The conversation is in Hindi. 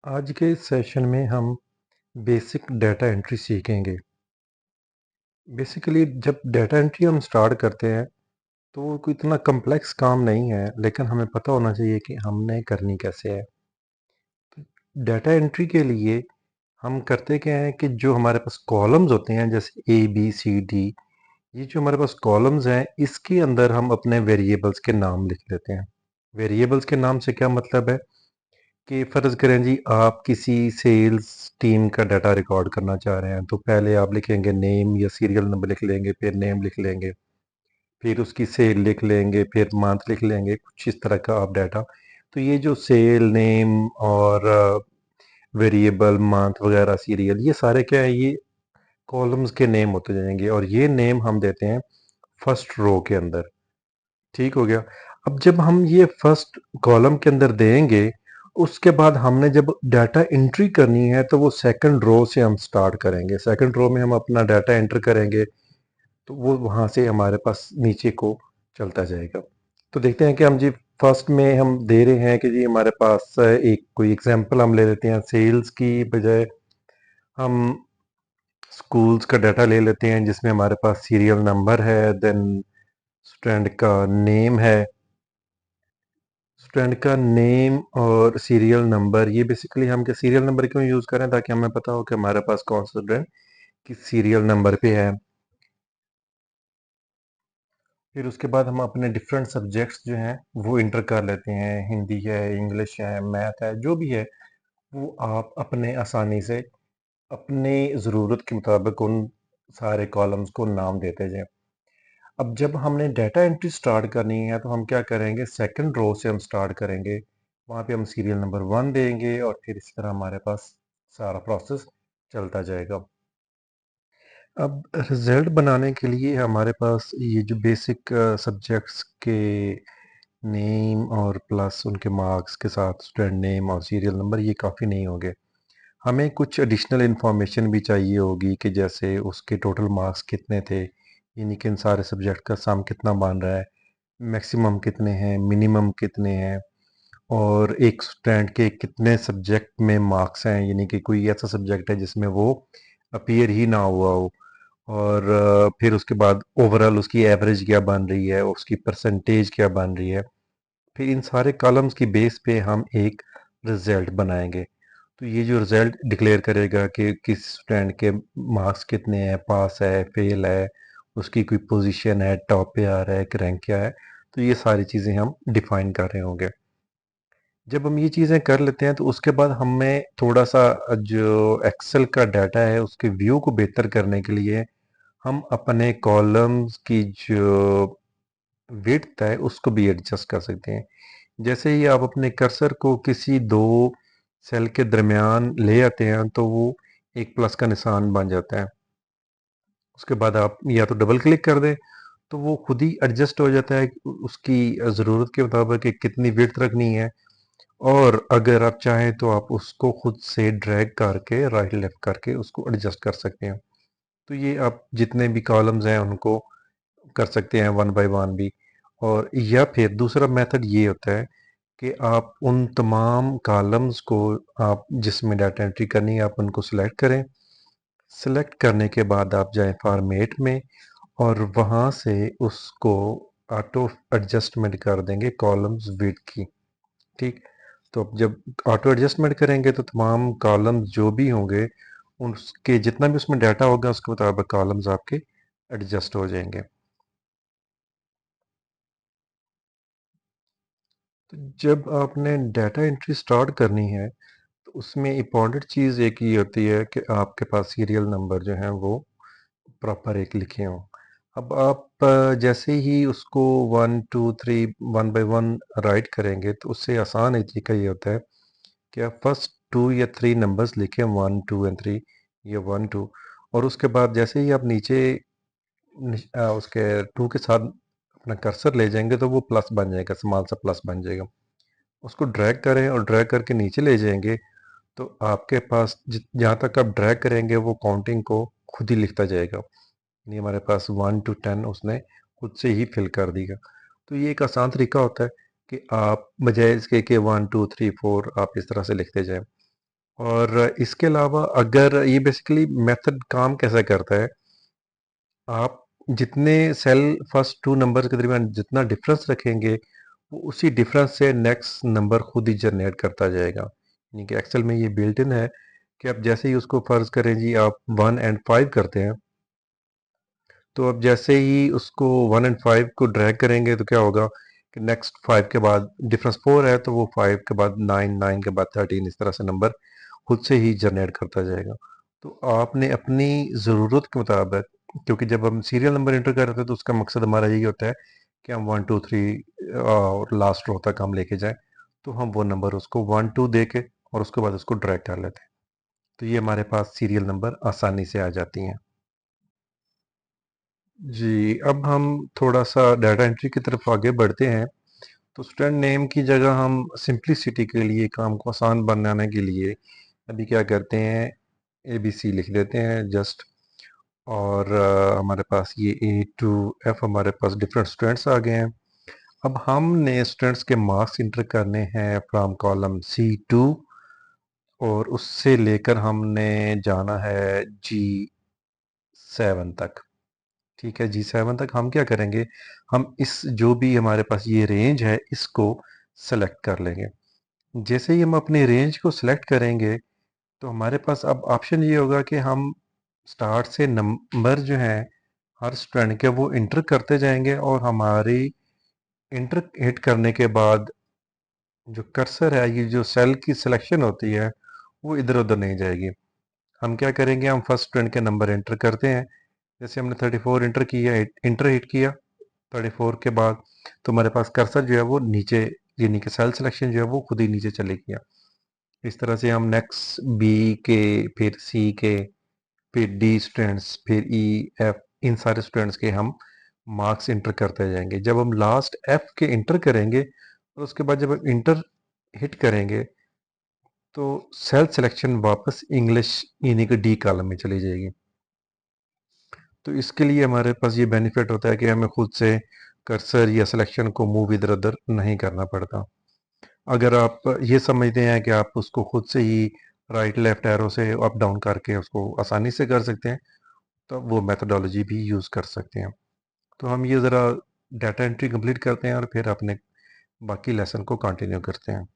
आज के इस सेशन में हम बेसिक डाटा एंट्री सीखेंगे। बेसिकली जब डाटा एंट्री हम स्टार्ट करते हैं तो वो कोई इतना कॉम्प्लेक्स काम नहीं है, लेकिन हमें पता होना चाहिए कि हमने करनी कैसे है। डाटा एंट्री के लिए हम करते क्या हैं कि जो हमारे पास कॉलम्स होते हैं जैसे ए बी सी डी, ये जो हमारे पास कॉलम्स हैं इसके अंदर हम अपने वेरिएबल्स के नाम लिख लेते हैं। वेरिएबल्स के नाम से क्या मतलब है कि फ़र्ज़ करें जी आप किसी सेल्स टीम का डाटा रिकॉर्ड करना चाह रहे हैं, तो पहले आप लिखेंगे नेम या सीरियल नंबर लिख लेंगे, फिर नेम लिख लेंगे, फिर उसकी सेल लिख लेंगे, फिर मंथ लिख लेंगे, कुछ इस तरह का आप डाटा। तो ये जो सेल, नेम और वेरिएबल, मंथ वगैरह, सीरियल, ये सारे क्या है, ये कॉलम्स के नेम होते जाएंगे और ये नेम हम देते हैं फर्स्ट रो के अंदर। ठीक हो गया। अब जब हम ये फर्स्ट कॉलम के अंदर देंगे, उसके बाद हमने जब डाटा एंट्री करनी है तो वो सेकंड रो से हम स्टार्ट करेंगे। सेकंड रो में हम अपना डाटा एंटर करेंगे, तो वो वहाँ से हमारे पास नीचे को चलता जाएगा। तो देखते हैं कि हम जी फर्स्ट में हम दे रहे हैं कि जी हमारे पास एक कोई एग्जांपल हम ले लेते हैं, सेल्स की बजाय हम स्कूल्स का डाटा ले लेते हैं जिसमें हमारे पास सीरियल नंबर है, देन स्टूडेंट का नेम है। स्टूडेंट का नेम और सीरियल नंबर, ये बेसिकली हम क्या सीरियल नंबर क्यों यूज़ करें, ताकि हमें पता हो कि हमारे पास कौन सा स्टूडेंट किस सीरियल नंबर पे है। फिर उसके बाद हम अपने डिफरेंट सब्जेक्ट्स जो हैं वो इंटर कर लेते हैं, हिंदी है, इंग्लिश है, मैथ है, जो भी है वो आप अपने आसानी से अपने ज़रूरत के मुताबिक उन सारे कॉलम्स को नाम देते जाएं। अब जब हमने डाटा एंट्री स्टार्ट करनी है तो हम क्या करेंगे, सेकंड रो से हम स्टार्ट करेंगे, वहाँ पे हम सीरियल नंबर 1 देंगे और फिर इसी तरह हमारे पास सारा प्रोसेस चलता जाएगा। अब रिज़ल्ट बनाने के लिए हमारे पास ये जो बेसिक सब्जेक्ट्स के नेम और प्लस उनके मार्क्स के साथ स्टूडेंट नेम और सीरियल नंबर ये काफ़ी नहीं होंगे। हमें कुछ एडिशनल इन्फॉर्मेशन भी चाहिए होगी कि जैसे उसके टोटल मार्क्स कितने थे, यानी कि इन सारे सब्जेक्ट का सम कितना बन रहा है, मैक्सिमम कितने हैं, मिनिमम कितने हैं, और एक स्टूडेंट के कितने सब्जेक्ट में मार्क्स हैं, यानी कि कोई ऐसा सब्जेक्ट है जिसमें वो अपीयर ही ना हुआ हो, और फिर उसके बाद ओवरऑल उसकी एवरेज क्या बन रही है, उसकी परसेंटेज क्या बन रही है। फिर इन सारे कॉलम्स की बेस पे हम एक रिजल्ट बनाएंगे। तो ये जो रिजल्ट डिक्लेयर करेगा कि किस स्टूडेंट के मार्क्स कितने हैं, पास है, फेल है, उसकी कोई पोजीशन है, टॉप पे आ रहा है कि रैंक क्या है, तो ये सारी चीज़ें हम डिफाइन कर रहे होंगे। जब हम ये चीज़ें कर लेते हैं तो उसके बाद हमें थोड़ा सा जो एक्सेल का डाटा है उसके व्यू को बेहतर करने के लिए हम अपने कॉलम्स की जो विड्थ है उसको भी एडजस्ट कर सकते हैं। जैसे ही आप अपने कर्सर को किसी दो सेल के दरमियान ले आते हैं तो वो एक प्लस का निशान बन जाता है। उसके बाद आप या तो डबल क्लिक कर दें तो वो खुद ही एडजस्ट हो जाता है उसकी ज़रूरत के मुताबिक कि कितनी विड्थ रखनी है, और अगर आप चाहें तो आप उसको खुद से ड्रैग करके राइट लेफ्ट करके उसको एडजस्ट कर सकते हैं। तो ये आप जितने भी कॉलम्स हैं उनको कर सकते हैं वन बाय वन भी। और या फिर दूसरा मेथड ये होता है कि आप उन तमाम कॉलम्स को, आप जिसमें डाटा एंट्री करनी है आप उनको सिलेक्ट करें। सिलेक्ट करने के बाद आप जाएं फॉर्मेट में और वहाँ से उसको ऑटो एडजस्टमेंट कर देंगे कॉलम्स विड्थ की। ठीक। तो अब जब ऑटो एडजस्टमेंट करेंगे तो तमाम कॉलम्स जो भी होंगे उसके जितना भी उसमें डाटा होगा उसके मुताबिक कॉलम्स आपके एडजस्ट हो जाएंगे। तो जब आपने डाटा एंट्री स्टार्ट करनी है तो उसमें इम्पॉर्टेंट चीज़ एक ये होती है कि आपके पास सीरियल नंबर जो हैं वो प्रॉपर एक लिखे हों। अब आप जैसे ही उसको 1 2 3 वन बाय वन राइट करेंगे तो उससे आसान एक तरीका ये होता है कि आप फर्स्ट 2 या 3 नंबर्स लिखें, 1 2 एंड 3 या 1 2, और उसके बाद जैसे ही आप नीचे उसके 2 के साथ अपना कर्सर ले जाएंगे तो वो प्लस बन जाएगा, स्मॉल सा प्लस बन जाएगा। उसको ड्रैग करें और ड्रैग करके नीचे ले जाएंगे तो आपके पास जहाँ तक आप ड्रैग करेंगे वो काउंटिंग को खुद ही लिखता जाएगा, यानी हमारे पास 1 to 10 उसने खुद से ही फिल कर देगा। तो ये एक आसान तरीका होता है कि आप बजाय इसके कि 1 2 3 4 आप इस तरह से लिखते जाएं, और इसके अलावा अगर ये बेसिकली मेथड काम कैसे करता है, आप जितने सेल फर्स्ट 2 नंबर्स के दरमियान जितना डिफरेंस रखेंगे, वो उसी डिफरेंस से नेक्स्ट नंबर खुद ही जनरेट करता जाएगा। यानी कि एक्सेल में ये बिल्ट इन है कि आप जैसे ही उसको फ़र्ज़ करें जी आप 1 एंड 5 करते हैं, तो अब जैसे ही उसको 1 एंड 5 को ड्रैग करेंगे तो क्या होगा कि नेक्स्ट 5 के बाद डिफरेंस 4 है, तो वो 5 के बाद 9, 9 के बाद 13, इस तरह से नंबर खुद से ही जनरेट करता जाएगा। तो आपने अपनी ज़रूरत के मुताबिक, क्योंकि जब हम सीरियल नंबर एंटर कर रहे थे तो उसका मकसद हमारा यही होता है कि हम 1 2 3 और लास्ट रो तक हम लेके जाएं, तो हम वो नंबर उसको 1 2 दे के और उसके बाद उसको ड्रैग कर लेते हैं। तो ये हमारे पास सीरियल नंबर आसानी से आ जाती हैं। जी, अब हम थोड़ा-सा डाटा एंट्री की तरफ आगे बढ़ते हैं। तो स्टूडेंट नेम की जगह हम सिंप्लिसिटी के लिए, काम को आसान बनाने के लिए अभी क्या करते हैं, एबीसी लिख देते हैं जस्ट। और हमारे पास ये ए टू एफ हमारे पास डिफरेंट स्टूडेंट्स आ गए हैं। अब हमने स्टूडेंट्स के मार्क्स इंटर करने हैं फ्रॉम कॉलम C2, और उससे लेकर हमने जाना है G7 तक। ठीक है, G7 तक हम क्या करेंगे, हम इस जो भी हमारे पास ये रेंज है इसको सेलेक्ट कर लेंगे। जैसे ही हम अपनी रेंज को सिलेक्ट करेंगे, तो हमारे पास अब ऑप्शन ये होगा कि हम स्टार्ट से नंबर जो हैं हर स्टूडेंट के वो इंटर करते जाएंगे, और हमारी इंटर हिट करने के बाद जो कर्सर है, ये जो सेल की सिलेक्शन होती है, वो इधर उधर नहीं जाएगी। हम क्या करेंगे, हम फर्स्ट स्टूडेंट के नंबर एंटर करते हैं। जैसे हमने 34 इंटर किया, इंटर हिट किया 34 के बाद, तो हमारे पास कर्सर जो है वो नीचे, यानी कि सेल सिलेक्शन जो है वो खुद ही नीचे चले गया। इस तरह से हम नेक्स्ट बी के, फिर सी के, फिर डी स्टूडेंट्स, फिर ई एफ, इन सारे स्टूडेंट्स के हम मार्क्स इंटर करते जाएंगे। जब हम लास्ट एफ के इंटर करेंगे, और उसके बाद जब हम इंटर हिट करेंगे, तो सेल सिलेक्शन वापस इंग्लिश यानी कि डी कॉलम में चली जाएगी। तो इसके लिए हमारे पास ये बेनिफिट होता है कि हमें खुद से कर्सर या सिलेक्शन को मूव इधर उधर नहीं करना पड़ता। अगर आप ये समझते हैं कि आप उसको खुद से ही राइट लेफ्ट एरो से अप डाउन करके उसको आसानी से कर सकते हैं, तो वो मेथडोलॉजी भी यूज़ कर सकते हैं। तो हम ये ज़रा डाटा एंट्री कंप्लीट करते हैं और फिर अपने बाकी लेसन को कंटिन्यू करते हैं।